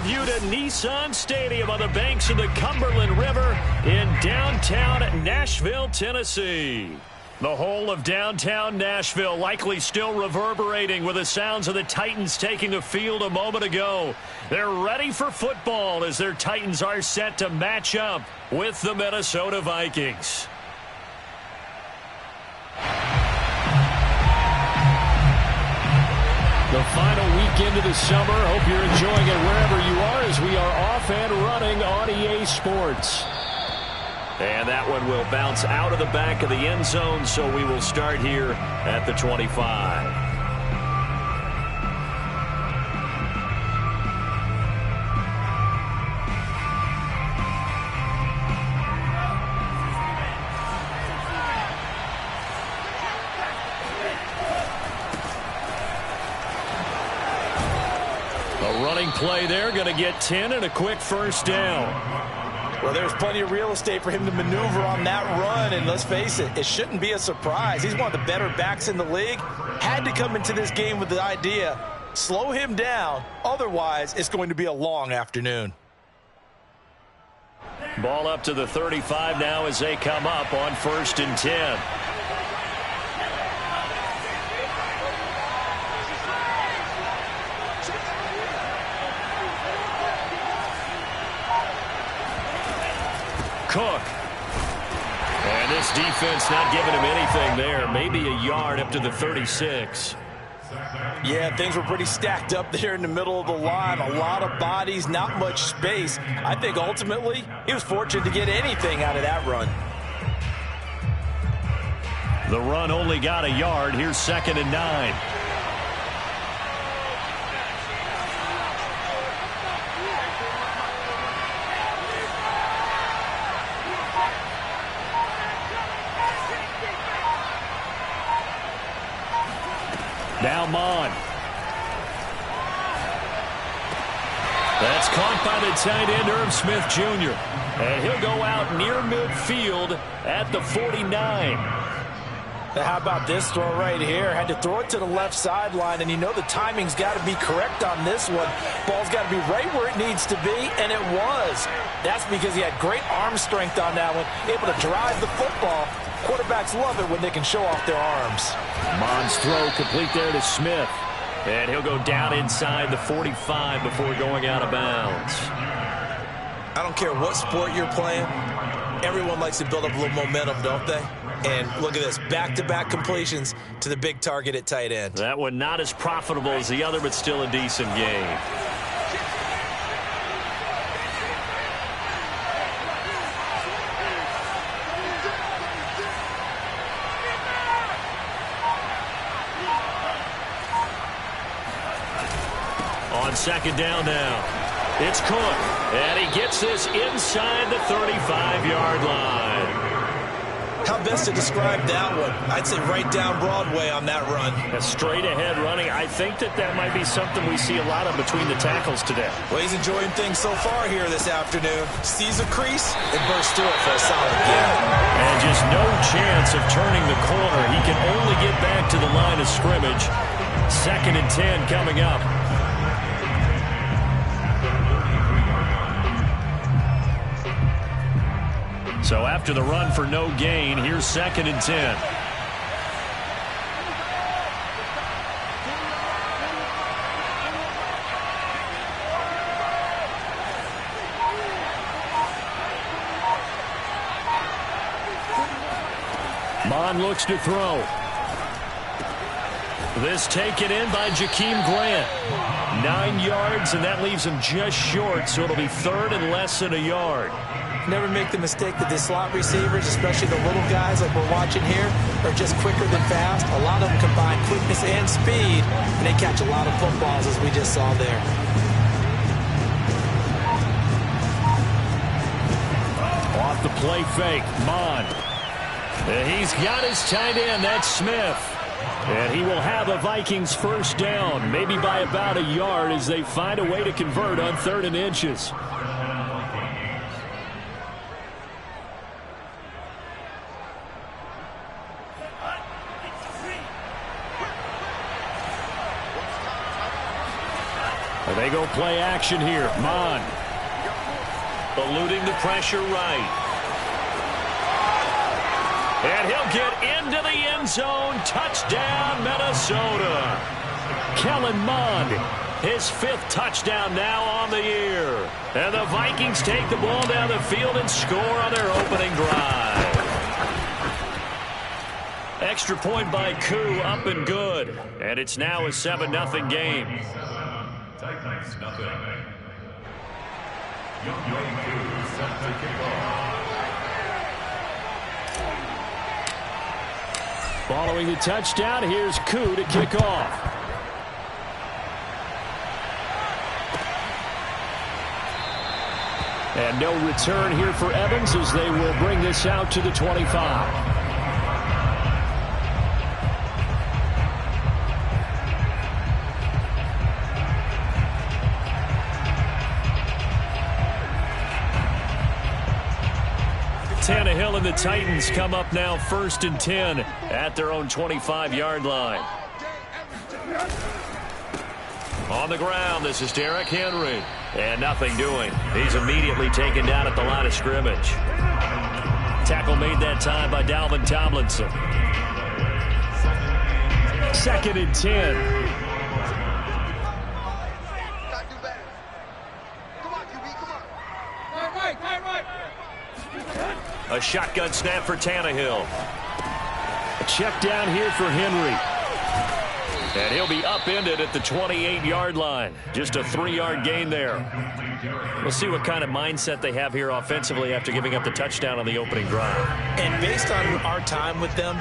view to Nissan Stadium on the banks of the Cumberland River in downtown Nashville, Tennessee. The whole of downtown Nashville likely still reverberating with the sounds of the Titans taking the field a moment ago. They're ready for football as their Titans are set to match up with the Minnesota Vikings. The final weekend of the summer. Hope you're enjoying it wherever you are as we are off and running on EA Sports. And that one will bounce out of the back of the end zone, so we will start here at the 25. Running play there, going to get 10 and a quick first down. Well, there's plenty of real estate for him to maneuver on that run, and let's face it, it shouldn't be a surprise. He's one of the better backs in the league. Had to come into this game with the idea, slow him down, otherwise it's going to be a long afternoon. Ball up to the 35 now as they come up on 1st and 10. Cook. And this defense not giving him anything there. Maybe a yard up to the 36. Yeah, things were pretty stacked up there in the middle of the line. A lot of bodies, not much space. I think ultimately he was fortunate to get anything out of that run. The run only got a yard. Here's 2nd and 9. Now Mon. That's caught by the tight end, Irv Smith Jr. And he'll go out near midfield at the 49. Now how about this throw right here? Had to throw it to the left sideline, and you know the timing's got to be correct on this one. Ball's got to be right where it needs to be, and it was. That's because he had great arm strength on that one, able to drive the football. Quarterbacks love it when they can show off their arms. Mon's throw complete there to Smith. And he'll go down inside the 45 before going out of bounds. I don't care what sport you're playing. Everyone likes to build up a little momentum, don't they? And look at this, back-to-back completions to the big target at tight end. That one not as profitable as the other, but still a decent game. On 2nd down now, it's Cook, and he gets this inside the 35-yard line. How best to describe that one? I'd say right down Broadway on that run. A straight-ahead running. I think that might be something we see a lot of between the tackles today. Well, he's enjoying things so far here this afternoon. Sees a crease and bursts through it for a solid gain. And just no chance of turning the corner. He can only get back to the line of scrimmage. 2nd and 10 coming up. So after the run for no gain, here's 2nd and 10. Mon looks to throw. This taken in by Jakeem Grant. 9 yards, and that leaves him just short, so it'll be 3rd and less than a yard. Never make the mistake that the slot receivers, especially the little guys like we're watching here, are just quicker than fast. A lot of them combine quickness and speed, and they catch a lot of footballs, as we just saw there. Off the play fake, Mon. And he's got his tight end, that's Smith. And he will have a Vikings first down, maybe by about a yard as they find a way to convert on 3rd and inches. They go play action here. Mon eluding the pressure right. And he'll get into the end zone. Touchdown, Minnesota. Kellen Mond, his 5th touchdown now on the year. And the Vikings take the ball down the field and score on their opening drive. Extra point by Koo, up and good. And it's now a 7-0 game. Titans, nothing. Following the touchdown, here's Koo to kick off. And no return here for Evans as they will bring this out to the 25. Tannehill and the Titans come up now 1st and 10 at their own 25-yard line. On the ground, this is Derrick Henry. And nothing doing. He's immediately taken down at the line of scrimmage. Tackle made that time by Dalvin Tomlinson. 2nd and 10. A shotgun snap for Tannehill. A check down here for Henry. And he'll be upended at the 28-yard line. Just a 3-yard gain there. We'll see what kind of mindset they have here offensively after giving up the touchdown on the opening drive. And based on our time with them,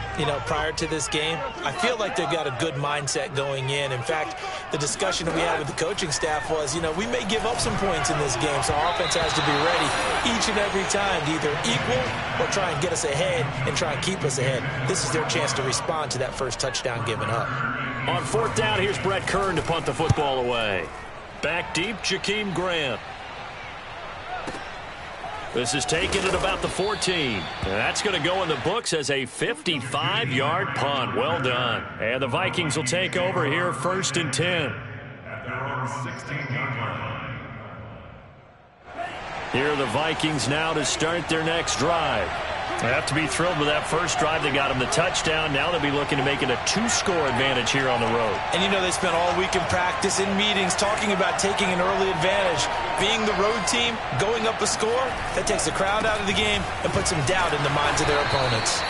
prior to this game, I feel like they've got a good mindset going in. In fact, the discussion that we had with the coaching staff was, we may give up some points in this game, so our offense has to be ready each and every time to either equal or try and get us ahead and try and keep us ahead. This is their chance to respond to that first touchdown given up. On 4th down, here's Brett Kern to punt the football away. Back deep, Jakeem Grant. This is taken at about the 14. And that's going to go in the books as a 55-yard punt. Well done. And the Vikings will take over here 1st and 10. At their own 16-yard line. Here are the Vikings now to start their next drive. They have to be thrilled with that first drive. They got them the touchdown. Now they'll be looking to make it a 2-score advantage here on the road. And they spent all week in practice, in meetings, talking about taking an early advantage. Being the road team, going up a score, that takes the crowd out of the game and puts some doubt in the minds of their opponents.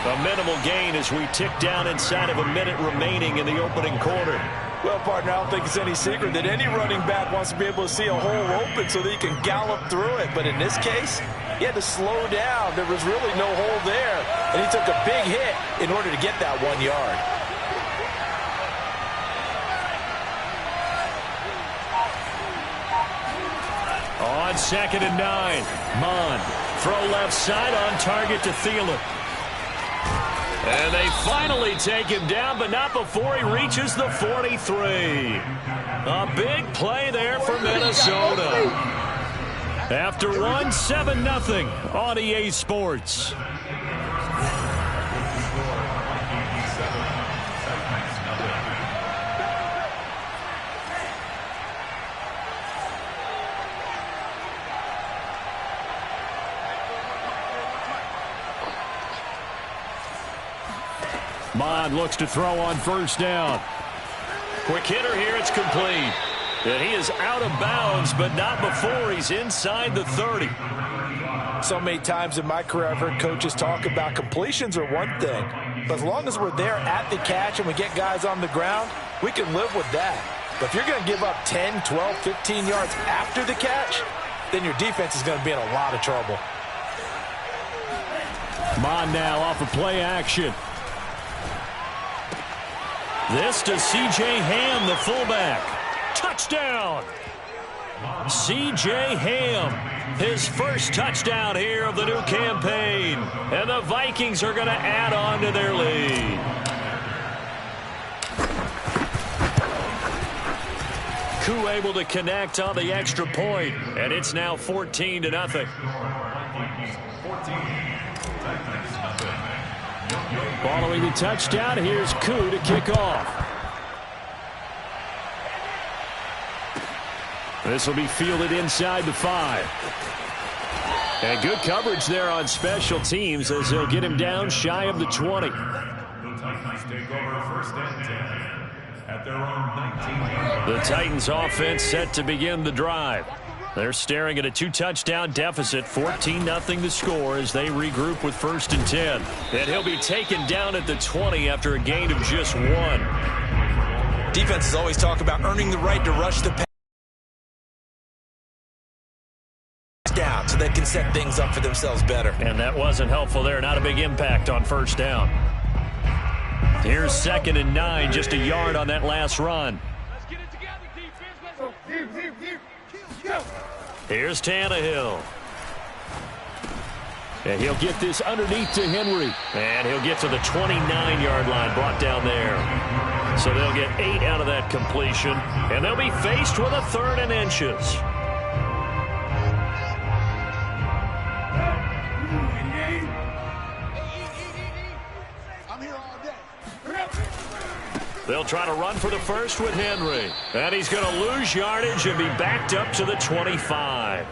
A minimal gain as we tick down inside of a minute remaining in the opening quarter. Well, partner, I don't think it's any secret that any running back wants to be able to see a hole open so that he can gallop through it. But in this case, he had to slow down. There was really no hole there. And he took a big hit in order to get that 1 yard. On 2nd and 9, Mond. Throw left side on target to Thielen. And they finally take him down, but not before he reaches the 43. A big play there for Minnesota. After one, 7-0 on EA Sports. Mond looks to throw on 1st down. Quick hitter here, it's complete. And he is out of bounds, but not before he's inside the 30. So many times in my career, I've heard coaches talk about completions are one thing. But as long as we're there at the catch and we get guys on the ground, we can live with that. But if you're going to give up 10, 12, 15 yards after the catch, then your defense is going to be in a lot of trouble. Mond now off of play action. This to C.J. Ham, the fullback. Touchdown! C.J. Ham, his first touchdown here of the new campaign. And the Vikings are going to add on to their lead. Koo able to connect on the extra point, and it's now 14-0. Following the touchdown, here's Koo to kick off. This will be fielded inside the 5. And good coverage there on special teams as they'll get him down shy of the 20. The Titans take over first and 10 at their own 19. The Titans offense set to begin the drive. They're staring at a 2-touchdown deficit, 14-0 the score as they regroup with first and 10. And he'll be taken down at the 20 after a gain of just 1. Defenses always talk about earning the right to rush the pass down so they can set things up for themselves better. And that wasn't helpful there. Not a big impact on first down. Here's 2nd and 9, just a yard on that last run. Let's get it together, defense. Here's Tannehill. And he'll get this underneath to Henry. And he'll get to the 29-yard line, brought down there. So they'll get 8 out of that completion. And they'll be faced with a 3rd and inches. They'll try to run for the first with Henry. And he's going to lose yardage and be backed up to the 25.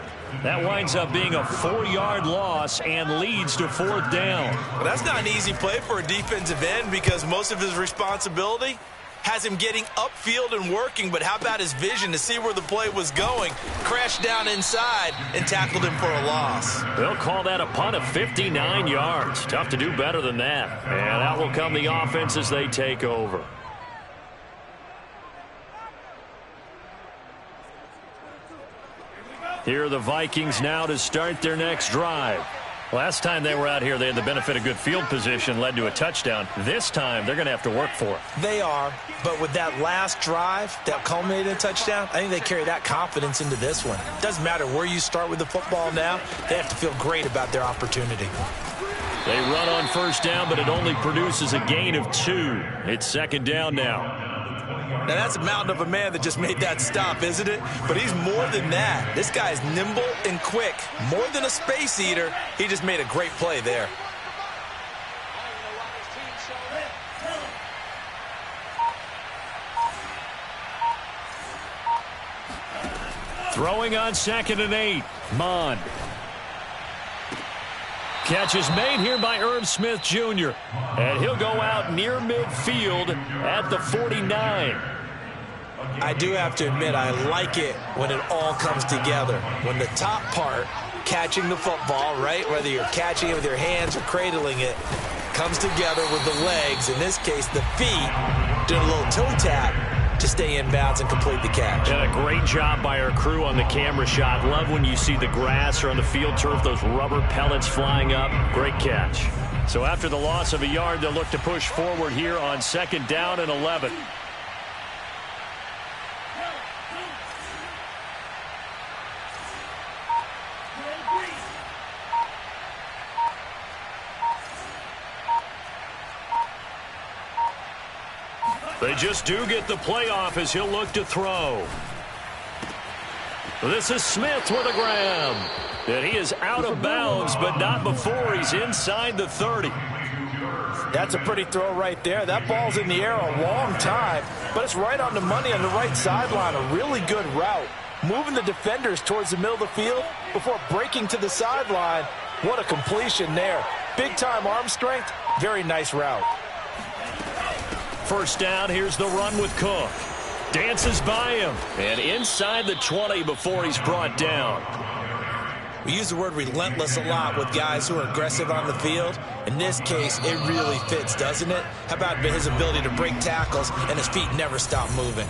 That winds up being a 4-yard loss and leads to 4th down. Well, that's not an easy play for a defensive end because most of his responsibility has him getting upfield and working, but how about his vision to see where the play was going? Crashed down inside and tackled him for a loss. They'll call that a punt of 59 yards. Tough to do better than that. And out will come the offense as they take over. Here are the Vikings now to start their next drive. Last time they were out here, they had the benefit of good field position, led to a touchdown. This time, they're going to have to work for it. They are, but with that last drive that culminated in a touchdown, I think they carry that confidence into this one. Doesn't matter where you start with the football now, they have to feel great about their opportunity. They run on first down, but it only produces a gain of 2. It's 2nd down now. Now, that's a mountain of a man that just made that stop, isn't it? But he's more than that. This guy's nimble and quick. More than a space eater, he just made a great play there. Throwing on 2nd and 8. Mond. Catch is made here by Irv Smith Jr. And he'll go out near midfield at the 49. I do have to admit, I like it when it all comes together. When the top part, catching the football, right, whether you're catching it with your hands or cradling it, comes together with the legs, in this case the feet, doing a little toe tap to stay in bounds and complete the catch. And a great job by our crew on the camera shot. Love when you see the grass or on the field turf, those rubber pellets flying up. Great catch. So after the loss of a yard, they'll look to push forward here on 2nd down and 11. They just do get the playoff as he'll look to throw. This is Smith with a grab. And he is out of bounds, but not before he's inside the 30. That's a pretty throw right there. That ball's in the air a long time, but it's right on the money on the right sideline. A really good route. Moving the defenders towards the middle of the field before breaking to the sideline. What a completion there. Big-time arm strength. Very nice route. First down, here's the run with Cook. Dances by him. And inside the 20 before he's brought down. We use the word relentless a lot with guys who are aggressive on the field. In this case, it really fits, doesn't it? How about his ability to break tackles and his feet never stop moving?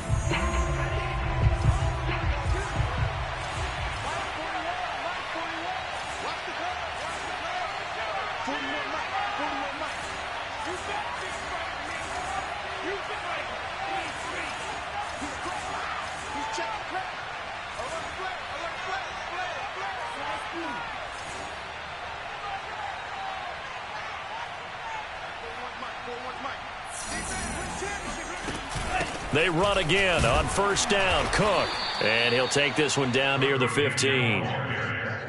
They run again on first down. Cook. And he'll take this one down near the 15.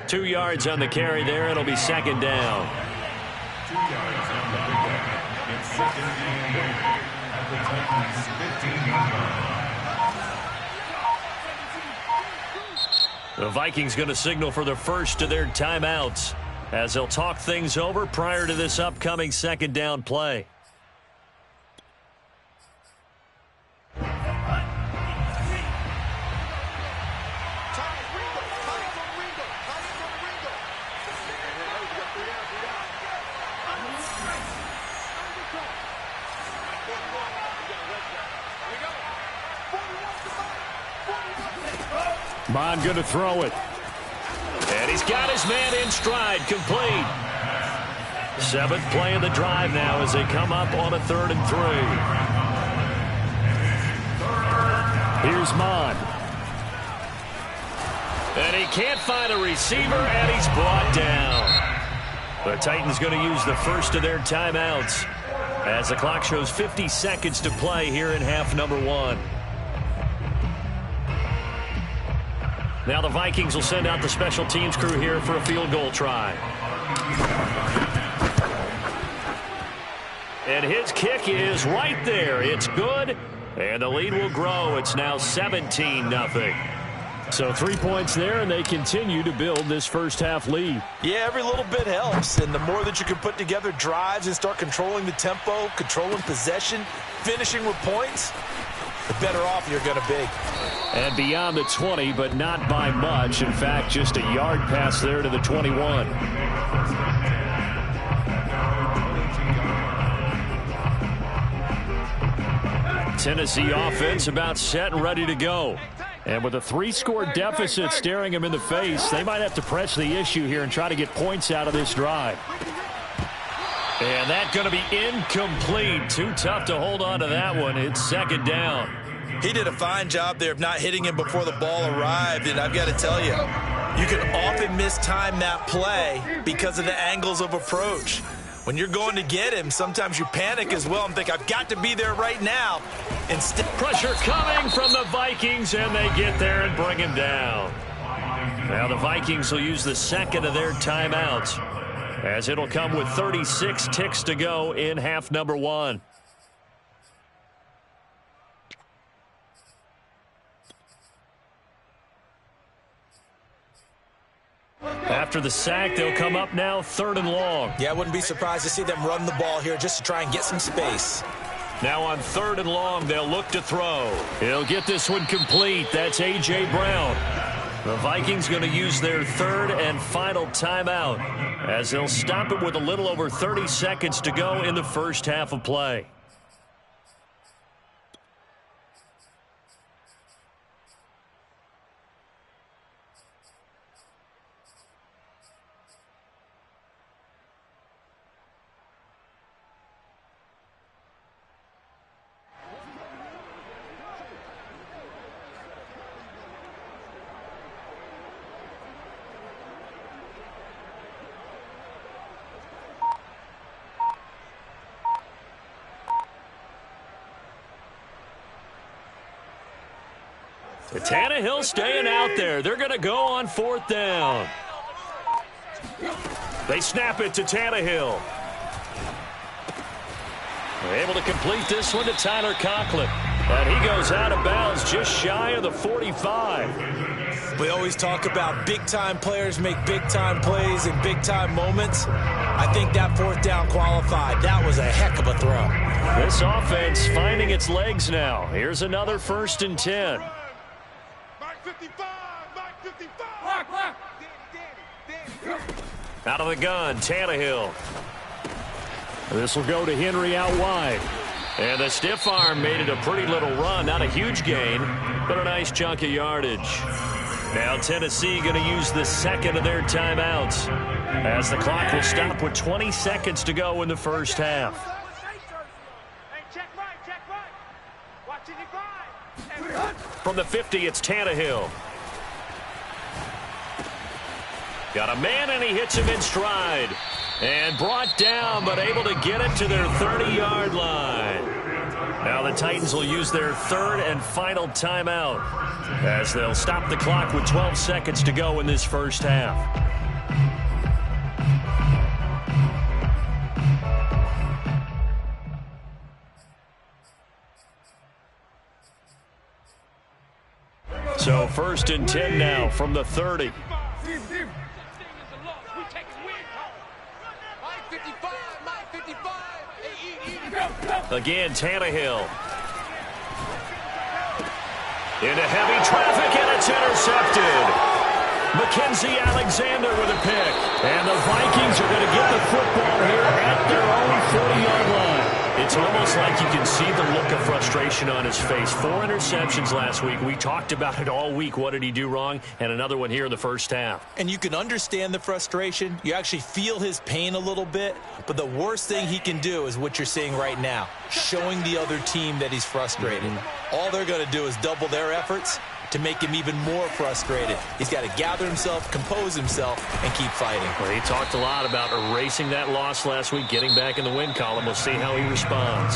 2 yards on the carry there. It'll be 2nd down. 2 yards on the pickup. It's 2nd and 8 at the Titans' 15-yard line. The Vikings going to signal for the first of their timeouts as they'll talk things over prior to this upcoming second down play. Bond going to throw it. And he's got his man in stride, complete. 7th play of the drive now as they come up on a 3rd and 3. Here's Mon. And he can't find a receiver, and he's brought down. The Titans going to use the first of their timeouts as the clock shows 50 seconds to play here in half number 1. Now the Vikings will send out the special teams crew here for a field goal try. And his kick is right there. It's good, and the lead will grow. It's now 17-0. So 3 points there, and they continue to build this first half lead. Yeah, every little bit helps, and the more that you can put together drives and start controlling the tempo, controlling possession, finishing with points, the better off you're going to be. And beyond the 20, but not by much. In fact, just a yard pass there to the 21. Tennessee offense about set and ready to go. And with a 3-score deficit staring them in the face, they might have to press the issue here and try to get points out of this drive. And that's going to be incomplete. Too tough to hold on to that one. It's 2nd down. He did a fine job there of not hitting him before the ball arrived, and I've got to tell you, you can often mistime that play because of the angles of approach. When you're going to get him, sometimes you panic as well and think, I've got to be there right now. Instead, pressure coming from the Vikings, and they get there and bring him down. Now the Vikings will use the second of their timeouts as it'll come with 36 ticks to go in half number 1. After the sack, they'll come up now 3rd and long. Yeah, I wouldn't be surprised to see them run the ball here just to try and get some space. Now on 3rd and long, they'll look to throw. He'll get this one complete. That's A.J. Brown. The Vikings going to use their 3rd and final timeout as they'll stop it with a little over 30 seconds to go in the first half of play. Tannehill staying out there. They're going to go on 4th down. They snap it to Tannehill. They're able to complete this one to Tyler Conklin. And he goes out of bounds just shy of the 45. We always talk about big-time players make big-time plays in big-time moments. I think that 4th down qualified. That was a heck of a throw. This offense finding its legs now. Here's another 1st and 10. Out of the gun, Tannehill. This will go to Henry out wide. And the stiff arm made it a pretty little run. Not a huge gain, but a nice chunk of yardage. Now Tennessee going to use the second of their timeouts as the clock will stop with 20 seconds to go in the first half. From the 50, it's Tannehill. Got a man, and he hits him in stride. And brought down, but able to get it to their 30-yard line. Now the Titans will use their 3rd and final timeout as they'll stop the clock with 12 seconds to go in this first half. So So 1st and 10 now from the 30. Again, Tannehill. Into heavy traffic, and it's intercepted. Mackenzie Alexander with a pick. And the Vikings are going to get the football here at their own 40-yard line. It's almost like you can see the look of frustration on his face. 4 interceptions last week. We talked about it all week. What did he do wrong? And another one here in the first half. And you can understand the frustration. You actually feel his pain a little bit. But the worst thing he can do is what you're seeing right now, showing the other team that he's frustrated. All they're going to do is double their efforts to make him even more frustrated. He's got to gather himself, compose himself, and keep fighting. Well, he talked a lot about erasing that loss last week, getting back in the win column. We'll see how he responds.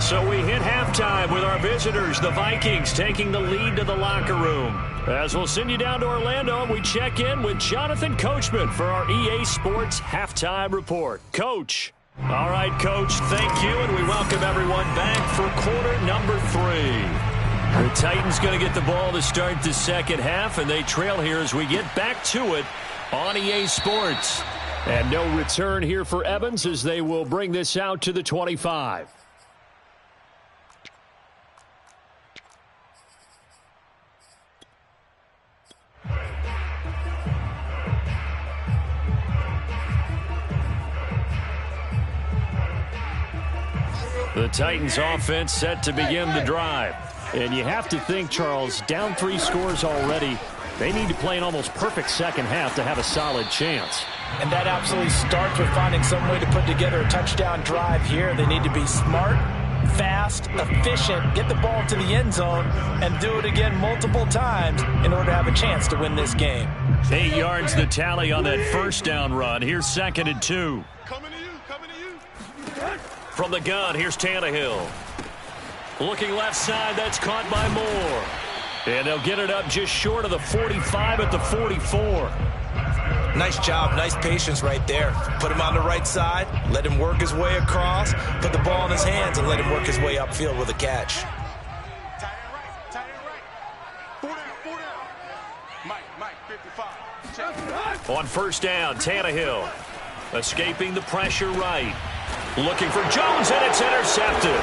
So we hit halftime with our visitors, the Vikings, taking the lead to the locker room. As we'll send you down to Orlando, we check in with Jonathan Coachman for our EA Sports Halftime Report. Coach. All right, Coach, thank you, and we welcome everyone back for quarter number 3. The Titans going to get the ball to start the second half, and they trail here as we get back to it on EA Sports. And no return here for Evans as they will bring this out to the 25. The Titans offense set to begin the drive. And you have to think, Charles, down 3 scores already. They need to play an almost perfect second half to have a solid chance. And that absolutely starts with finding some way to put together a touchdown drive here. They need to be smart, fast, efficient, get the ball to the end zone, and do it again multiple times in order to have a chance to win this game. 8 yards the tally on that first down run. Here's 2nd and 2. Coming to you. From the gun, here's Tannehill. Looking left side, that's caught by Moore. And they'll get it up just short of the 45 at the 44. Nice job, nice patience right there. Put him on the right side, let him work his way across, put the ball in his hands, and let him work his way upfield with a catch. Tight end right. 4 down. Mike, 55. Check. On first down, Tannehill escaping the pressure right. Looking for Jones, and it's intercepted.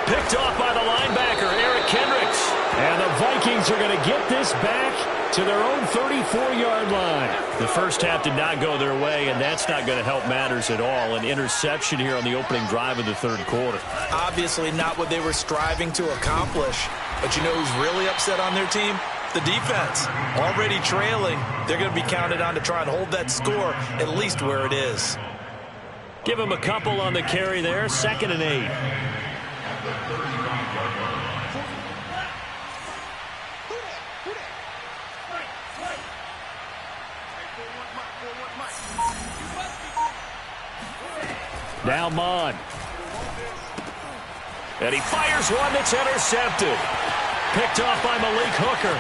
Picked off by the linebacker, Eric Kendricks. And the Vikings are going to get this back to their own 34-yard line. The first half did not go their way, and that's not going to help matters at all. An interception here on the opening drive of the third quarter. Obviously not what they were striving to accomplish. But you know who's really upset on their team? The defense. Already trailing. They're going to be counted on to try and hold that score at least where it is. Give him a couple on the carry there. 2nd and 8. Now Mon. And he fires one that's intercepted. Picked off by Malik Hooker.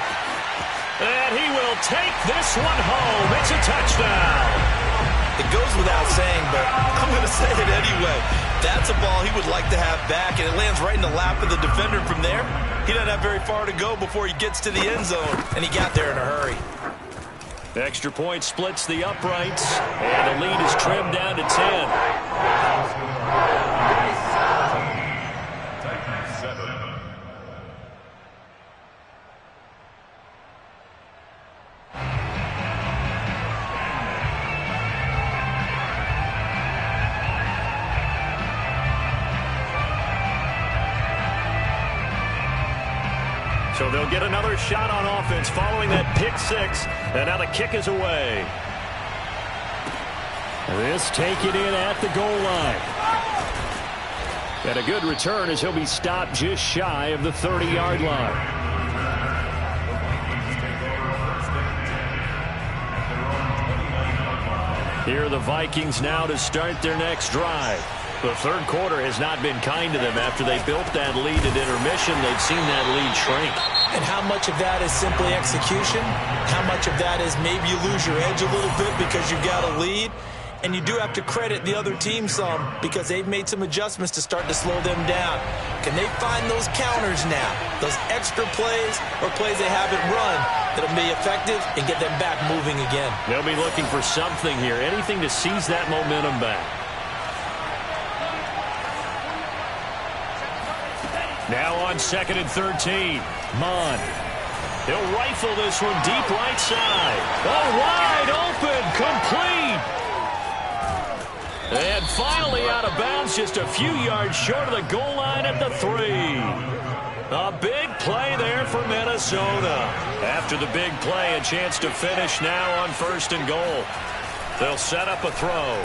And he will take this one home. It's a touchdown. It goes without saying, but I'm going to say it anyway. That's a ball he would like to have back, and it lands right in the lap of the defender from there. He doesn't have very far to go before he gets to the end zone, and he got there in a hurry. Extra point splits the uprights, and the lead is trimmed down to 10. So they'll get another shot on offense following that pick 6. And now the kick is away. This taken in at the goal line. And a good return as he'll be stopped just shy of the 30-yard line. Here are the Vikings now to start their next drive. The third quarter has not been kind to them. After they built that lead at intermission, they've seen that lead shrink. And how much of that is simply execution? How much of that is maybe you lose your edge a little bit because you've got a lead? And you do have to credit the other team some because they've made some adjustments to start to slow them down. Can they find those counters now, those extra plays or plays they haven't run that'll be effective and get them back moving again? They'll be looking for something here, anything to seize that momentum back. Now on 2nd and 13. Mon. He'll rifle this one deep right side. Oh, wide open, complete. And finally out of bounds, just a few yards short of the goal line at the 3. A big play there for Minnesota. After the big play, a chance to finish now on 1st and goal. They'll set up a throw.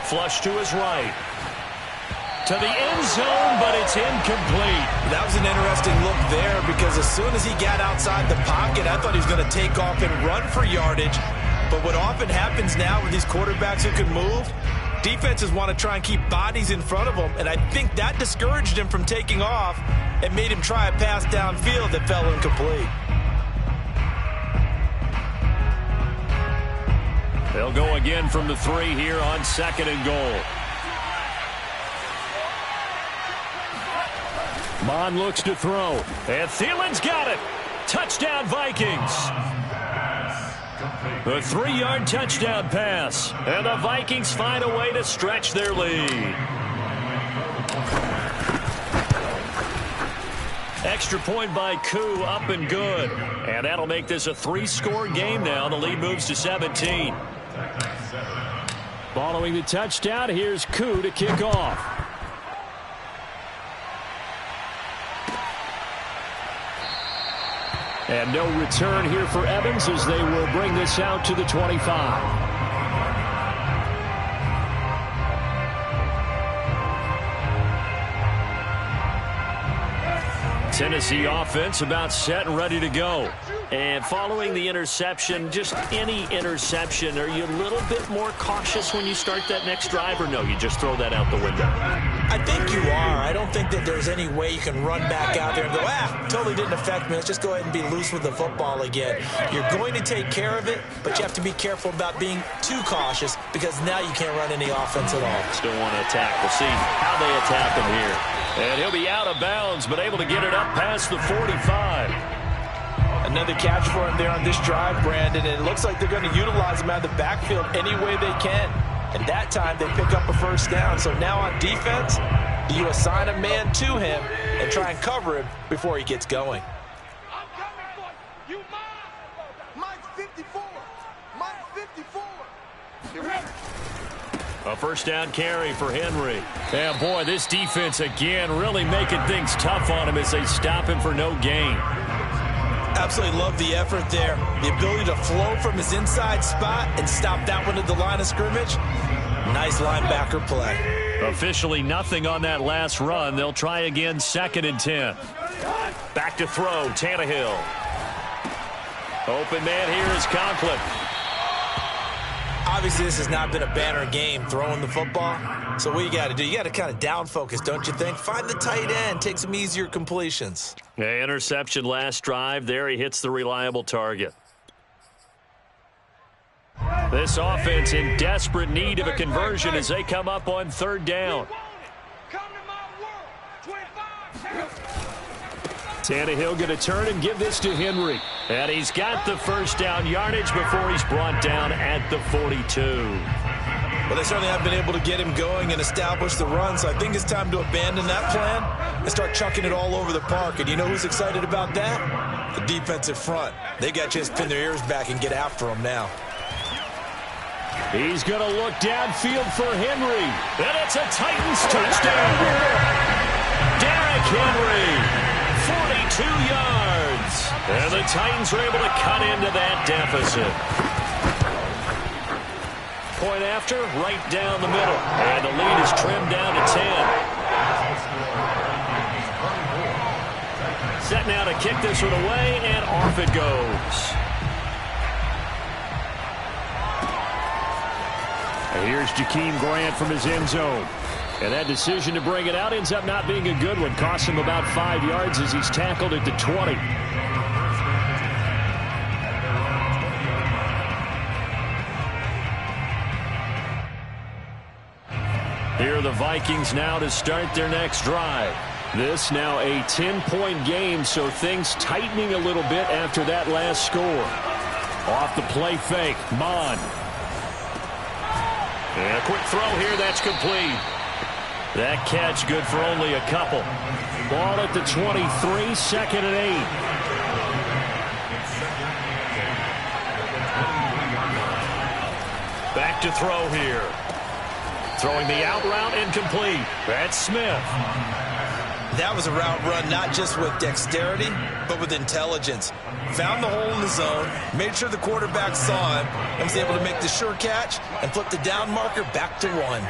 Flush to his right. To the end zone, but it's incomplete. That was an interesting look there because as soon as he got outside the pocket, I thought he was going to take off and run for yardage. But what often happens now with these quarterbacks who can move, defenses want to try and keep bodies in front of them, and I think that discouraged him from taking off and made him try a pass downfield that fell incomplete. They'll go again from the 3 here on 2nd and goal. Mon looks to throw, and Thielen's got it. Touchdown, Vikings. A 3-yard touchdown pass, and the Vikings find a way to stretch their lead. Extra point by Koo, up and good. And that'll make this a 3-score game now. The lead moves to 17. Following the touchdown, here's Koo to kick off. And no return here for Evans as they will bring this out to the 25. Tennessee offense about set and ready to go. And following the interception, just any interception, are you a little bit more cautious when you start that next drive, or no, you just throw that out the window? I think you are. I don't think that there's any way you can run back out there and go, totally didn't affect me. Let's just go ahead and be loose with the football again. You're going to take care of it, but you have to be careful about being too cautious because now you can't run any offense at all. Still want to attack. We'll see how they attack him here. And he'll be out of bounds, but able to get it up past the 45. Another catch for him there on this drive, Brandon, and it looks like they're going to utilize him out of the backfield any way they can. And that time they pick up a first down. So now on defense, do you assign a man to him and try and cover him before he gets going? I'm coming for you. You mine. Mine's 54. Mine's 54. You ready? A first down carry for Henry. Yeah, boy, this defense again really making things tough on him as they stop him for no gain. Absolutely love the effort there. The ability to flow from his inside spot and stop that one at the line of scrimmage. Nice linebacker play. Officially nothing on that last run. They'll try again 2nd and 10. Back to throw, Tannehill. Open man here is Conklin. Obviously, this has not been a banner game throwing the football. So what you got to do, you got to kind of down focus, don't you think? Find the tight end, take some easier completions. Yeah, interception last drive. There he hits the reliable target. This offense in desperate need of a conversion as they come up on 3rd down. Tannehill going to turn and give this to Henry. And he's got the first down yardage before he's brought down at the 42. Well, they certainly have been able to get him going and establish the run, so I think it's time to abandon that plan and start chucking it all over the park. And you know who's excited about that? The defensive front. They got to just pin their ears back and get after him now. He's going to look downfield for Henry. And it's a Titans touchdown. Derrick Henry, 42 yards. And the Titans were able to cut into that deficit. Point after, right down the middle. And the lead is trimmed down to 10. Set now to kick this one away, and off it goes. And here's Jakeem Grant from his end zone. And that decision to bring it out ends up not being a good one. Costs him about 5 yards as he's tackled at the 20. Here are the Vikings now to start their next drive. This now a 10-point game, so things tightening a little bit after that last score. Off the play fake, Mon. And a quick throw here, that's complete. That catch good for only a couple. Ball at the 23, second and 8. Back to throw here. Throwing the out route, incomplete. That's Smith. That was a route run not just with dexterity, but with intelligence. Found the hole in the zone, made sure the quarterback saw him, and was able to make the sure catch and flip the down marker back to 1.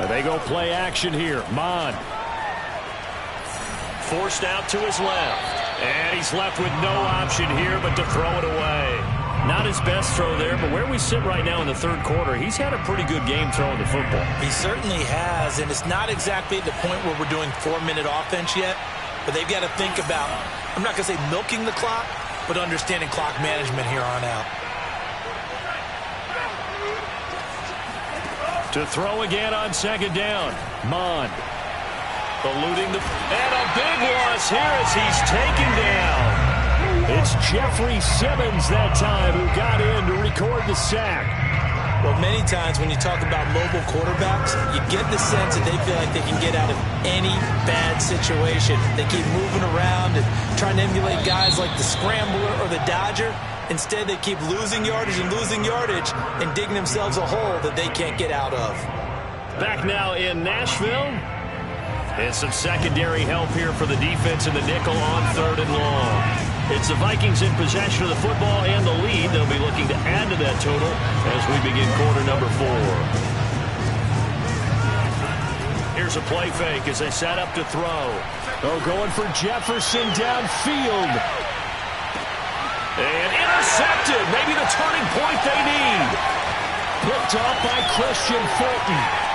They go play action here. Mon. Forced out to his left. And he's left with no option here but to throw it away. Not his best throw there, but where we sit right now in the third quarter, he's had a pretty good game throwing the football. He certainly has, and it's not exactly at the point where we're doing 4-minute offense yet, but they've got to think about, I'm not going to say milking the clock, but understanding clock management here on out. To throw again on second down. Mon. Eluding the... And a big loss here as he's taken down. It's Jeffrey Simmons that time who got in to record the sack. Well, many times when you talk about mobile quarterbacks, you get the sense that they feel like they can get out of any bad situation. They keep moving around and trying to emulate guys like the Scrambler or the Dodger. Instead, they keep losing yardage and digging themselves a hole that they can't get out of. Back now in Nashville. And some secondary help here for the defense in the nickel on third and long. It's the Vikings in possession of the football and the lead. They'll be looking to add to that total as we begin quarter number 4. Here's a play fake as they set up to throw. Oh, going for Jefferson downfield. And intercepted. Maybe the turning point they need. Picked off by Christian Fulton.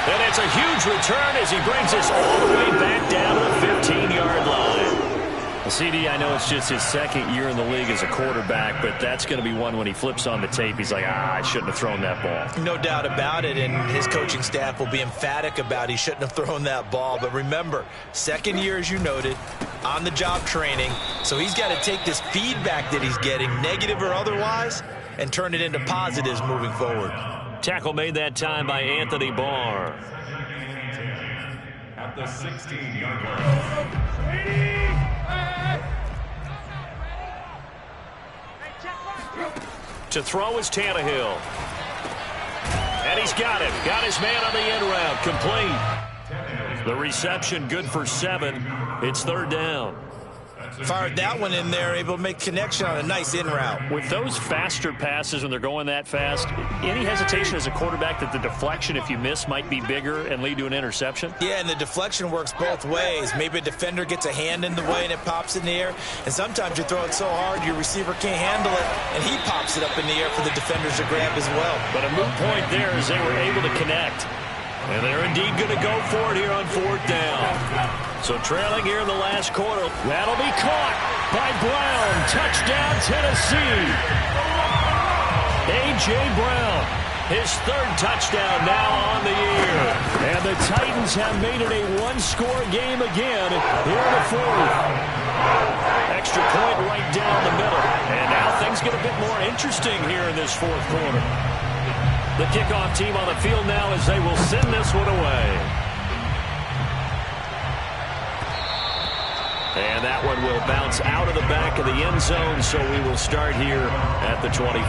And it's a huge return as he brings us all the way back down to the 15-yard line. Well, CD, I know it's just his second year in the league as a quarterback, but that's going to be one when he flips on the tape. He's like, I shouldn't have thrown that ball. No doubt about it, and his coaching staff will be emphatic about he shouldn't have thrown that ball. But remember, second year, as you noted, on-the-job training, so he's got to take this feedback that he's getting, negative or otherwise, and turn it into positives moving forward. Tackle made that time by Anthony Barr. At the 16-yard line. To throw is Tannehill. And he's got it. Got his man on the end route. Complete. The reception good for 7. It's third down. Fired that one in there, able to make connection on a nice in route. With those faster passes when they're going that fast, any hesitation as a quarterback that the deflection, if you miss, might be bigger and lead to an interception? Yeah, and the deflection works both ways. Maybe a defender gets a hand in the way and it pops in the air. And sometimes you throw it so hard your receiver can't handle it, and he pops it up in the air for the defenders to grab as well. But a moot point there as they were able to connect. And they're indeed going to go for it here on fourth down. So trailing here in the last quarter. That'll be caught by Brown. Touchdown, Tennessee. A.J. Brown, his third touchdown now on the year. And the Titans have made it a one-score game again here in the fourth. Extra point right down the middle. And now things get a bit more interesting here in this fourth quarter. The kickoff team on the field now as they will send this one away. And that one will bounce out of the back of the end zone, so we will start here at the 25.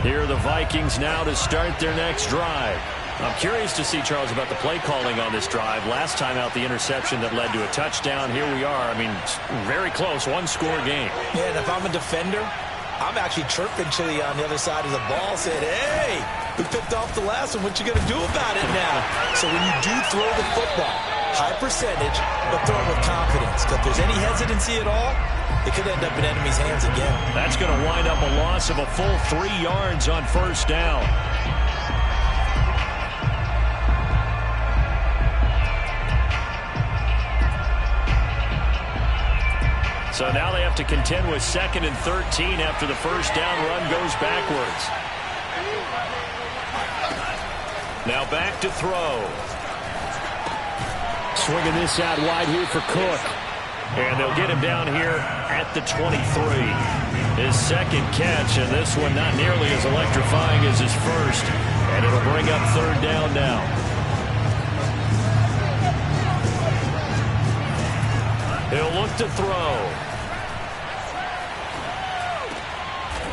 Here are the Vikings now to start their next drive. I'm curious to see, Charles, about the play calling on this drive. Last time out, the interception that led to a touchdown. Here we are. I mean, very close, one-score game. Yeah, and if I'm a defender, I'm actually chirping to you on the other side of the ball, saying, hey, we picked off the last one. What you going to do about it now? So when you do throw the football, High percentage, but throw it with confidence. Because if there's any hesitancy at all, it could end up in enemy's hands again. That's going to wind up a loss of a full 3 yards on first down. So now they have to contend with 2nd and 13 after the first down run goes backwards. Now back to throw. Swinging this out wide here for Cook. And they'll get him down here at the 23. His second catch, and this one not nearly as electrifying as his first. And it'll bring up 3rd down now. He'll look to throw.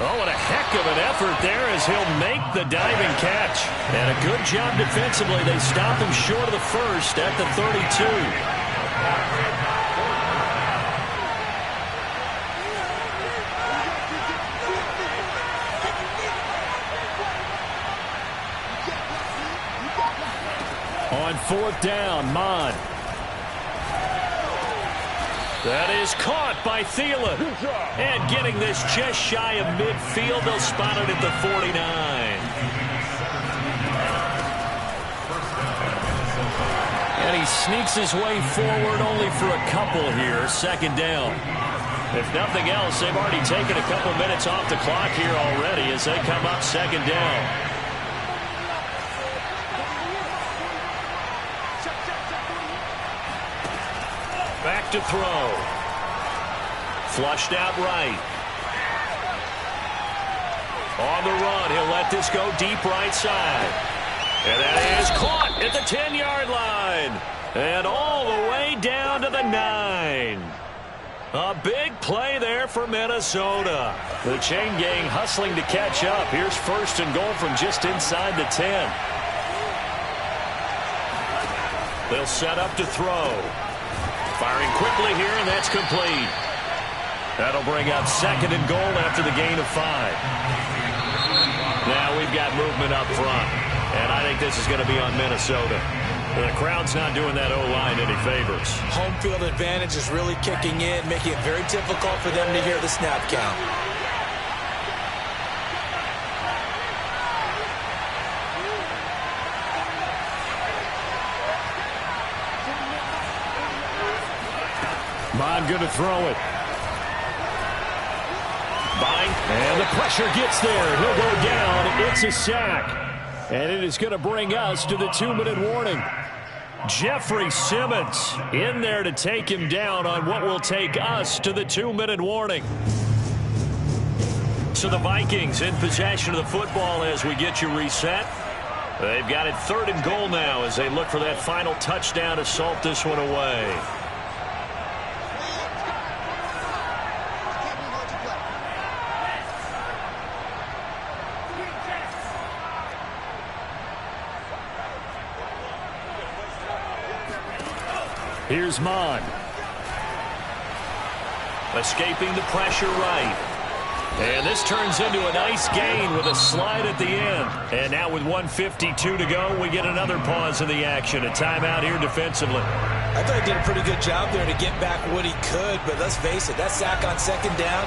Oh, and a heck of an effort there as he'll make the diving catch. And a good job defensively. They stop him short of the first at the 32. On 4th down, Mon. That is caught by Thielen. And getting this just shy of midfield, they'll spot it at the 49. And he sneaks his way forward only for a couple here, 2nd down. If nothing else, they've already taken a couple minutes off the clock here already as they come up 2nd down. Back to throw. Flushed out right. On the run, he'll let this go deep right side. And that is caught at the 10-yard line. And all the way down to the 9. A big play there for Minnesota. The chain gang hustling to catch up. Here's 1st and goal from just inside the 10. They'll set up to throw. Firing quickly here, and that's complete. That'll bring up 2nd and goal after the gain of 5. Now we've got movement up front, and I think this is going to be on Minnesota. The crowd's not doing that O-line any favors. Home field advantage is really kicking in, making it very difficult for them to hear the snap count. Mon going to throw it. And the pressure gets there. He'll go down. It's a sack. And it is going to bring us to the 2-minute warning. Jeffrey Simmons in there to take him down on what will take us to the 2-minute warning. So the Vikings in possession of the football as we get you reset. They've got it 3rd and goal now as they look for that final touchdown to salt this one away. Here's Mon. Escaping the pressure right. And this turns into a nice gain with a slide at the end. And now with 1:52 to go, we get another pause in the action. A timeout here defensively. I thought he did a pretty good job there to get back what he could, but let's face it, that sack on 2nd down,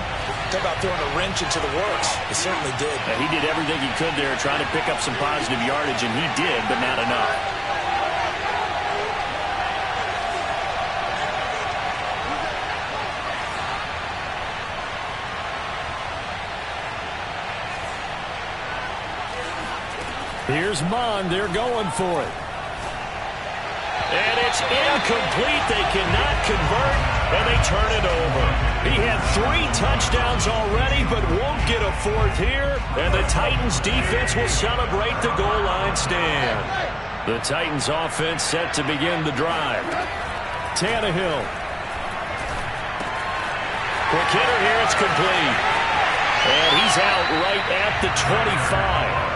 talk about throwing a wrench into the works. He certainly did. He did everything he could there trying to pick up some positive yardage, and he did, but not enough. Here's Mon. They're going for it. And it's incomplete. They cannot convert, and they turn it over. He had 3 touchdowns already, but won't get a 4th here. And the Titans defense will celebrate the goal line stand. The Titans offense set to begin the drive. Tannehill. Quick hitter here. It's complete. And he's out right at the 25.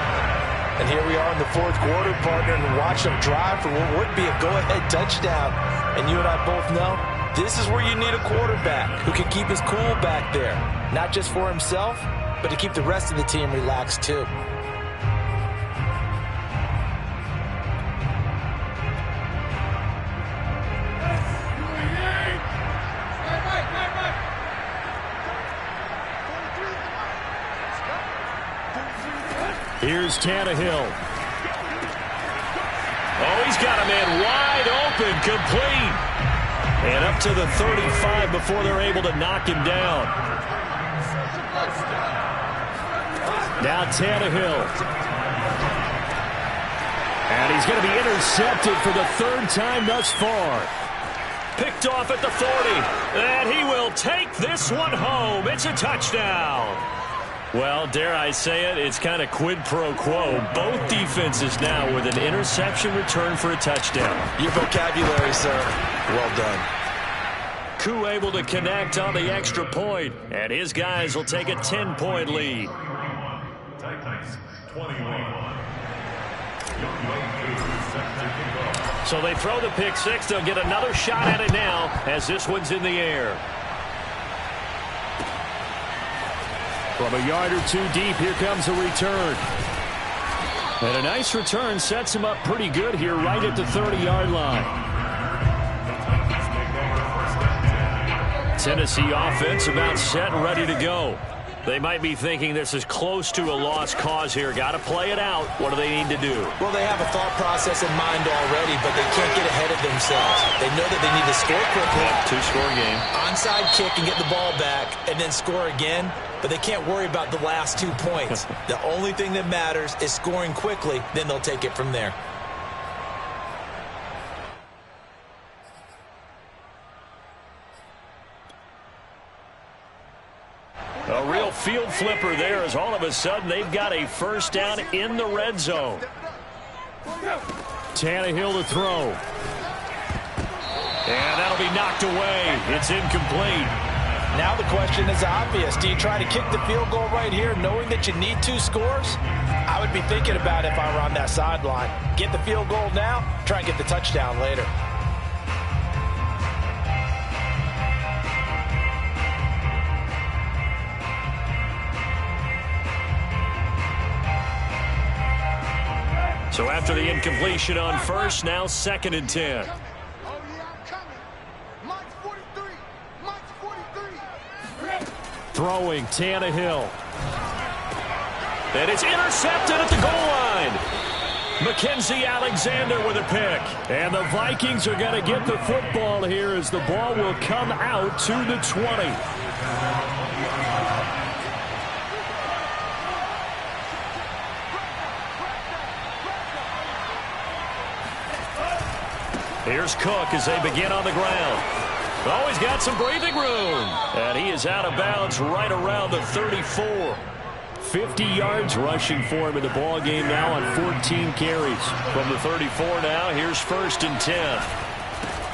And here we are in the 4th quarter, partner, and watch them drive for what would be a go-ahead touchdown. And you and I both know this is where you need a quarterback who can keep his cool back there. Not just for himself, but to keep the rest of the team relaxed too. Here's Tannehill. Oh, he's got a man wide open, complete. And up to the 35 before they're able to knock him down. Now Tannehill. And he's going to be intercepted for the third time thus far. Picked off at the 40. And he will take this one home. It's a touchdown. Well, dare I say it, it's kind of quid pro quo. Both defenses now with an interception return for a touchdown. Your vocabulary, sir. Well done. Koo able to connect on the extra point, and his guys will take a 10-point lead. 21. So they throw the pick six. They'll get another shot at it now as this one's in the air. From a yard or two deep, here comes a return. And a nice return sets him up pretty good here right at the 30-yard line. Tennessee offense about set and ready to go. They might be thinking this is close to a lost cause here. Got to play it out. What do they need to do? Well, they have a thought process in mind already, but they can't get ahead of themselves. They know that they need to score quickly. Two-score game. Onside kick and get the ball back and then score again, but they can't worry about the last 2 points. The only thing that matters is scoring quickly, then they'll take it from there. A real field flipper there as all of a sudden they've got a first down in the red zone. Tannehill to throw. And that'll be knocked away. It's incomplete. Now the question is obvious. Do you try to kick the field goal right here knowing that you need 2 scores? I would be thinking about it if I were on that sideline. Get the field goal now, try and get the touchdown later. So after the incompletion on first, now 2nd and 10. Oh, yeah, I'm coming. Mike's 43. Mike's 43. Throwing Tannehill. And it's intercepted at the goal line. Mackenzie Alexander with a pick. And the Vikings are going to get the football here as the ball will come out to the 20. Here's Cook as they begin on the ground. Oh, he's got some breathing room. And he is out of bounds right around the 34. 50 yards rushing for him in the ball game now on 14 carries. From the 34 now, here's 1st and 10.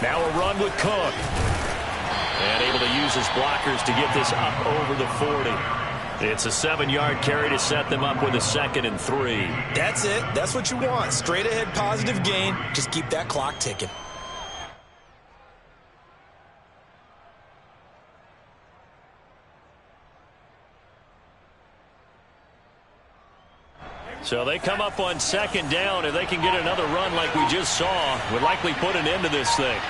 Now a run with Cook. And able to use his blockers to get this up over the 40. It's a 7-yard carry to set them up with a 2nd and 3. That's it. That's what you want. Straight ahead positive gain. Just keep that clock ticking. So they come up on 2nd down, and they can get another run like we just saw. Would likely put an end to this thing.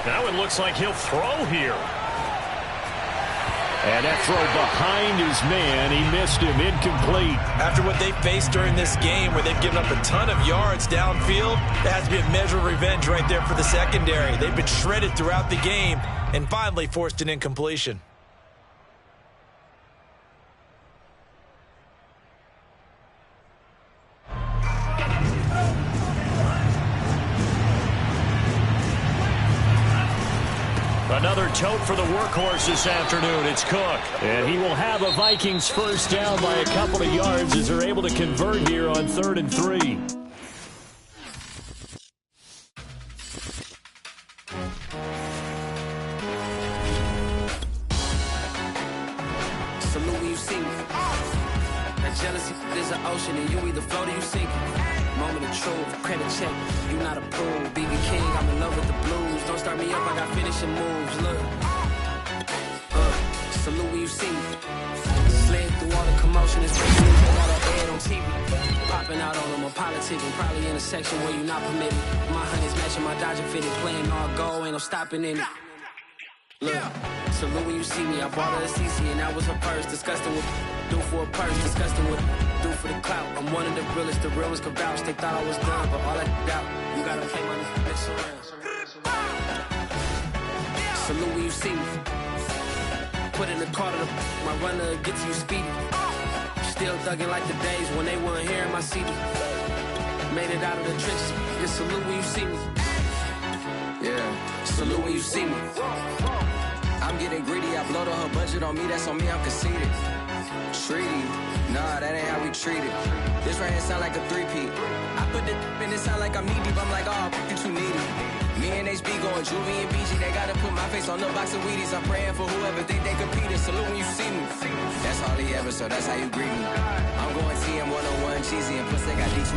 Now it looks like he'll throw here. And that throw behind his man, he missed him, incomplete. After what they faced during this game where they've given up a ton of yards downfield, there has to be a measure of revenge right there for the secondary. They've been shredded throughout the game and finally forced an incompletion. Another tote for the workhorse this afternoon. It's Cook. And he will have a Vikings first down by a couple of yards as they're able to convert here on 3rd and 3. Salute when you see me. That jealousy is an ocean and you either float or you sink. Moment of truth, credit check, you not approved. BB King, I'm in love with the blues. Don't start me up, I got finishing moves. Look, salute when you see me. Slid through all the commotion, it's breaking news, I got an ad on TV. Popping out on them, I'm politicking, probably in a section where you not permitted. My honey's matching my Dodger fitted, playing all go, ain't no stopping in it. Look, salute when you see me. I bought her a CC and that was her purse. Disgusting what do for a purse. Disgusting what do for the clout. I'm one of the realest. The real ones can vouch. They thought I was done, but all I doubt. You gotta play my bitch around. Salute when you see me. Put in the car to my runner gets you speedy. Still thugging like the days when they weren't hearing my CD. Made it out of the trenches. Just salute when you see me. Yeah, salute when you see me. I'm getting greedy, I blowed on her budget on me, that's on me, I'm conceited. Treaty, nah, that ain't how we treat it. This right here sound like a three-peat. I put the in it sound like I'm knee deep, I'm like, oh, you too needy. Me and HB going Juvie and BG, they gotta put my face on the box of Wheaties. I'm praying for whoever think they competed. Salute when you see me. That's all he ever, so that's how you greet me. I'm going TM 101 cheesy and plus they got D2.